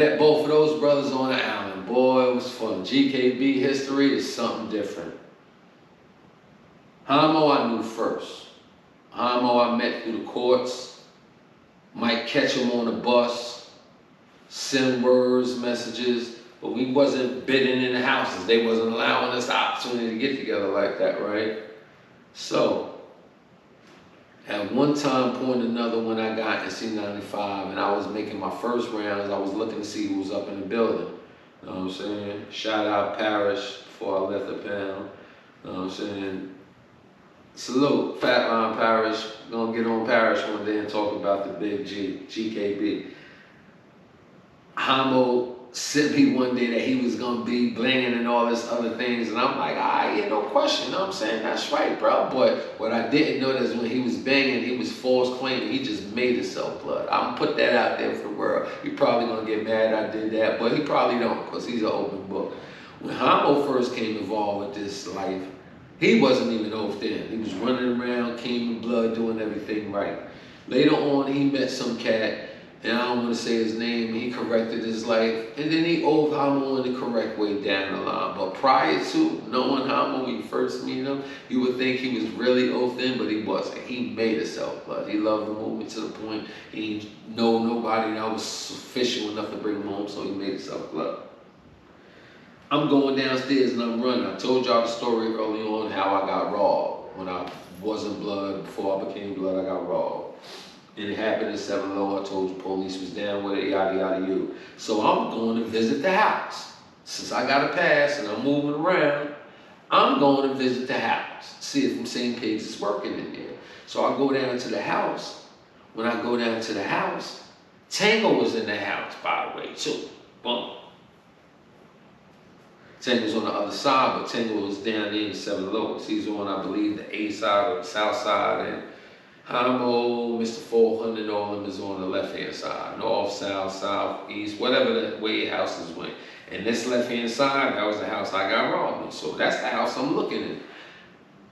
Met both of those brothers on the island. Boy, it was fun. GKB history is something different. HIMOE I knew first. HIMOE I met through the courts. Might catch him on the bus, send words, messages, but we wasn't bidding in the houses. They wasn't allowing us the opportunity to get together like that, right? So, at one time point or another, when I got in C95 and I was making my first rounds, I was looking to see who was up in the building. You know what I'm saying? Shout out Parrish before I left the panel. You know what I'm saying? Salute, Fatline Parrish. Gonna get on Parrish one day and talk about the big GKB. HIMOE sent me one day that he was gonna be blinging and all this other things, and I'm like, yeah, no question, you know what I'm saying? That's right, bro. But what I didn't know is when he was banging, he was false claiming. He just made himself blood. I'm gonna put that out there for the world. You're probably gonna get mad I did that, but he probably don't, because he's an open book. When HIMOE first came involved with this life, he wasn't even oathed in. He was running around, came in blood, doing everything right. Later on, he met some cat, and I don't want to say his name, he corrected his life, and then he oathed HIMOE in the correct way down the line. But prior to knowing HIMOE, when you first meet him, you would think he was really oathed in, but he wasn't. He made himself blood. He loved the movement to the point he didn't know nobody that was sufficient enough to bring him home, so he made himself blood. I'm going downstairs and I'm running. I told y'all the story early on how I got robbed. When I wasn't blood, before I became blood, I got robbed. And it happened in 7 Low. I told you police was down with it, yada yada you. So I'm going to visit the house. Since I got a pass and I'm moving around, I'm going to visit the house. See if them same pigs is working in there. So I go down to the house. When I go down to the house, Tango was in the house, by the way, too. Boom. Tango's on the other side, but Tango was down there in 7 Lows. He's on, I believe, the A side or the south side, and HIMOE, Mr. 400, all of them is on the left-hand side. North, south, south, east, whatever the way houses went. And this left-hand side, that was the house I got robbed in. So that's the house I'm looking at.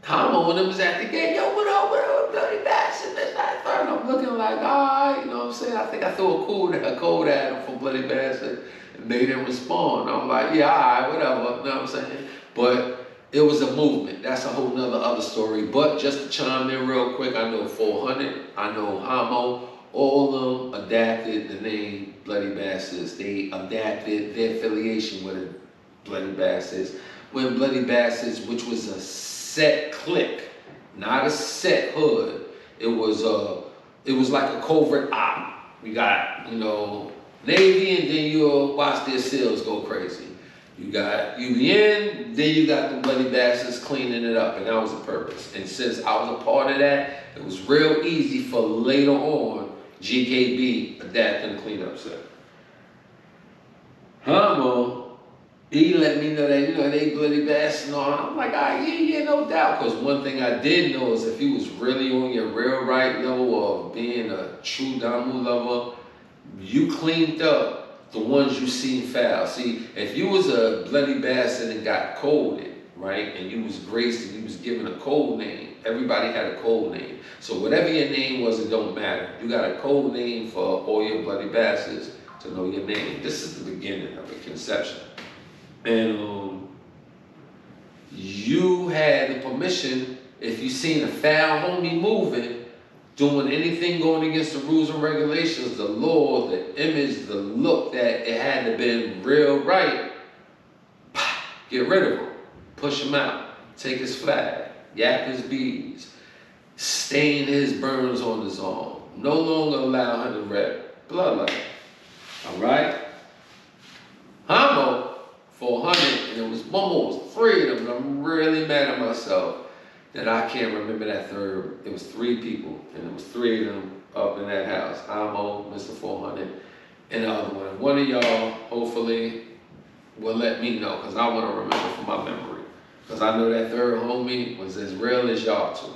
HIMOE and them was at the gate. Yo, what up, bloody bastard, this, that, third. I'm looking like, all right, you know what I'm saying? I think I threw a code at him for bloody bastard. Made him respond. I'm like, yeah, all right, whatever, you know what I'm saying? But it was a movement. That's a whole nother other story. But just to chime in real quick, I know 400, I know HIMOE, all of them adapted the name Bloody Bastards. They adapted their affiliation with the Bloody Bastards. When Bloody Bastards, which was a set clique, not a set hood, it was like a covert op. We got, you know, Navy, and then you'll watch their sales go crazy. You got UBN, then you got the Bloody Bastards cleaning it up, and that was the purpose. And since I was a part of that, it was real easy for later on GKB adapting the cleanup set. HIMOE, he let me know that, you know, they Bloody Bastards and all. I'm like, yeah, no doubt. Because one thing I did know is if you was really on your real right level of being a true Damu lover, you cleaned up the ones you seen foul. See, if you was a Bloody Bastard and got coded, right, and you was graced and you was given a code name, everybody had a code name. So whatever your name was, it don't matter. You got a code name for all your Bloody Bastards to know your name. This is the beginning of the conception. And you had the permission, if you seen a foul homie moving, doing anything going against the rules and regulations, the law, the image, the look that it had to been real right, get rid of him, push him out, take his flag, yap his beads, stain his burns on his arm, no longer allow him to rep bloodline. All right? HIMOE, 400, and it was almost 3 of them, and I'm really mad at myself that I can't remember that third. It was 3 people, and it was 3 of them up in that house. HIMOE, Mr. 400, and the other one. One of y'all, hopefully, will let me know, because I want to remember from my memory. Because I know that third homie was as real as y'all two.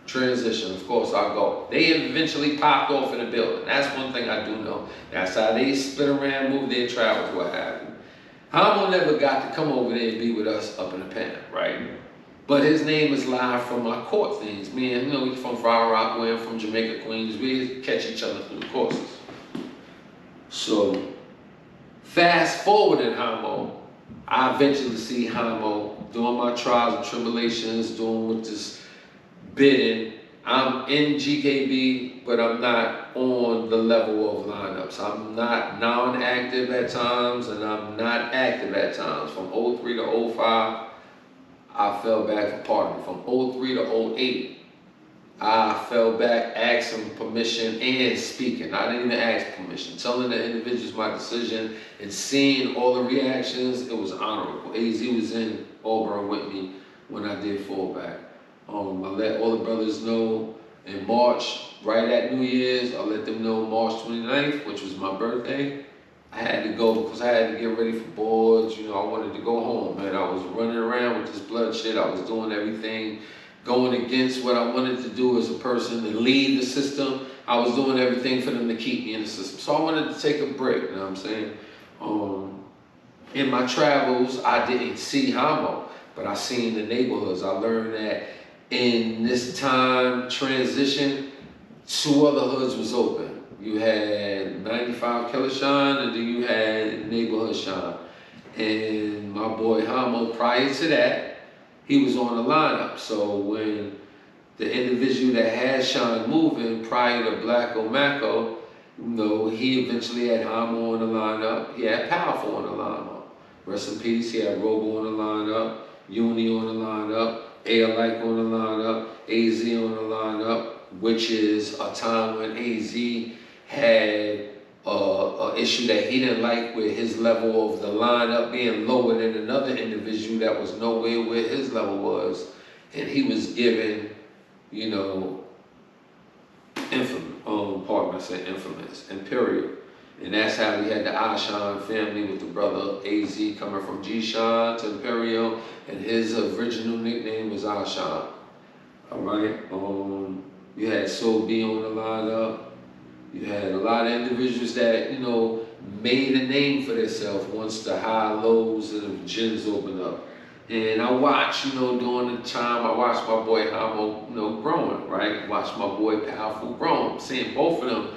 Transition, of course, I'll go. They eventually popped off in the building. That's one thing I do know. That's how they split around, moved their travels, what have you. HIMOE never got to come over there and be with us up in the pen, right? But his name is live from my court things. Me and, we from Far Rock, we're from Jamaica, Queens. We catch each other through the courses. So, fast forward in HIMOE, I eventually see HIMOE doing my trials and tribulations, doing with this bidding. I'm in GKB, but I'm not on the level of lineups. I'm not non-active at times, and I'm not active at times. From 03 to 05, I fell back for partying. From 03 to 08, I fell back asking permission and speaking. I didn't even ask permission. Telling the individuals my decision and seeing all the reactions, it was honorable. AZ was in Auburn with me when I did fall back. I let all the brothers know in March, right at New Year's, I let them know March 29th, which was my birthday. I had to go because I had to get ready for boards. I wanted to go home, man. I was running around with this bloodshed. I was doing everything, going against what I wanted to do as a person and lead the system. I was doing everything for them to keep me in the system. So I wanted to take a break, you know what I'm saying? In my travels, I didn't see HIMOE, but I seen the neighborhoods. I learned that in this time transition, 2 other hoods was open. You had 95 Killer Shine, and then you had Neighborhood Shine. And my boy HIMOE, prior to that, he was on the lineup. So when the individual that had Shine moving prior to Black Omako, he eventually had HIMOE on the lineup. He had Powerful on the lineup. Rest in peace, he had Robo on the lineup, Uni on the lineup, A-Alike on the lineup, AZ on the lineup, which is a time when AZ had an issue that he didn't like with his level of the lineup being lower than another individual that was nowhere where his level was. And he was given, infamous, Imperial. And that's how we had the I-Shine family with the brother AZ coming from G-Shine to Imperial, and his original nickname was I-Shine. All right. You had Soul B on the lineup. You had a lot of individuals that, made a name for themselves once the high lows and the gyms opened up. And I watched, during the time, I watched my boy HIMOE, growing, right? Watched my boy Powerful growing, seeing both of them,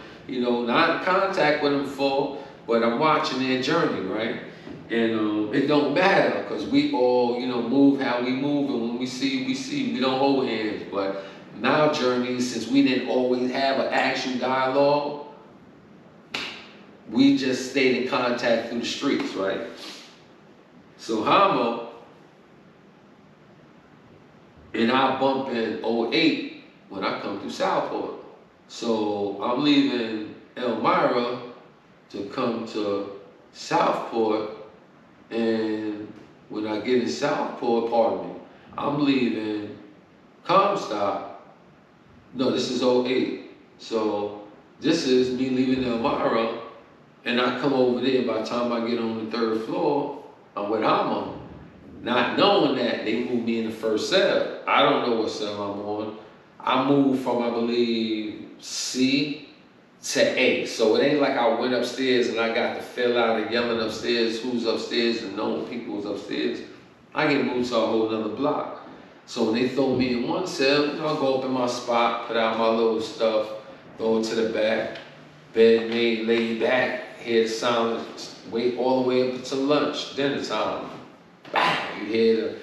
not in contact with them full, but I'm watching their journey, right? And it don't matter, because we all, move how we move, and when we see, we don't hold hands. But in our journey, since we didn't always have an actual dialogue, we just stayed in contact through the streets, right? So HIMOE and I bump in 08 when I come through Southport. So I'm leaving Elmira to come to Southport, and when I get in Southport, I'm leaving Comstock. No, this is 08. So this is me leaving Elmira, and I come over there. By the time I get on the 3rd floor, I'm with HIMOE. Not knowing that, they moved me in the first cell. I don't know what cell I'm on. I moved from, I believe, C to A. So it ain't like I went upstairs and I got to fill out and yelling upstairs who's upstairs and knowing people was upstairs. I get moved to a whole nother block. So when they throw me in one cell, I'll go up in my spot, put out my little stuff, go to the back, bed made, lay back, hear silence, wait all the way up to lunch, dinner time. Bang! You hear